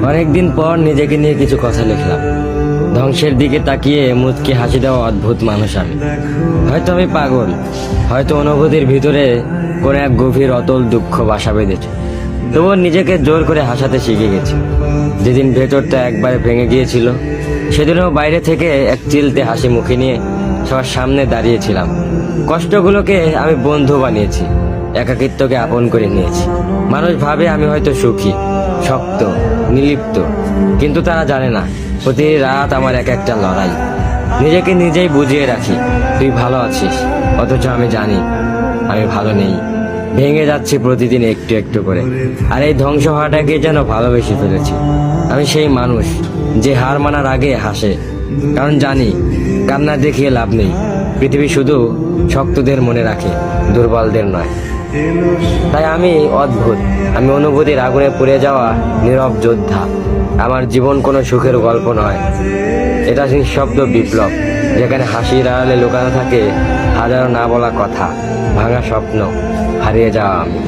অনেকদিন পর নিজেকে নিয়ে কিছু কথা লিখলাম। ধ্বংসের দিকে তাকিয়ে মুচকি হাসি দেওয়া অদ্ভুত মানুষ আমি। হয়তো আমি পাগল, হয়তো অনুভূতির ভিতরে কোনো এক গভীর অতল দুঃখ বাসা বেঁধেছে। তবুও নিজেকে জোর করে হাসাতে শিখে গেছি। যেদিন ভেতরটা একবারে ভেঙে গিয়েছিল, সেদিনও বাইরে থেকে এক চিলতে হাসি মুখে নিয়ে সবার সামনে দাঁড়িয়েছিলাম। কষ্টগুলোকে আমি বন্ধু বানিয়েছি, একাকিত্বকে আপন করে নিয়েছি। মানুষ ভাবে আমি হয়তো সুখী, শক্ত, নির্লিপ্ত, কিন্তু তারা জানে না প্রতি রাত আমার এক একটা লড়াই। নিজেকে নিজেই বুঝিয়ে রাখি তুই ভালো আছিস, অথচ আমি জানি আমি ভালো নেই। ভেঙে যাচ্ছি প্রতিদিন একটু একটু করে, আর এই ধ্বংস হওয়াটাকে যেন ভালোবেসে ফেলেছি। আমি সেই মানুষ যে হার মানার আগে হাসে, কারণ জানি কান্না দেখিয়ে লাভ নেই। পৃথিবী শুধু শক্তদের মনে রাখে, দুর্বলদের নয়। তাই আমি অদ্ভুত, আমি অনুভূতির আগুনে পুড়ে যাওয়া নীরব যোদ্ধা। আমার জীবন কোনো সুখের গল্প নয়, এটা নিঃশব্দ বিপ্লব, যেখানে হাসির আড়ালে লুকানো থাকে হাজারো না বলা কথা, ভাঙা স্বপ্ন, হারিয়ে যাওয়া আমি।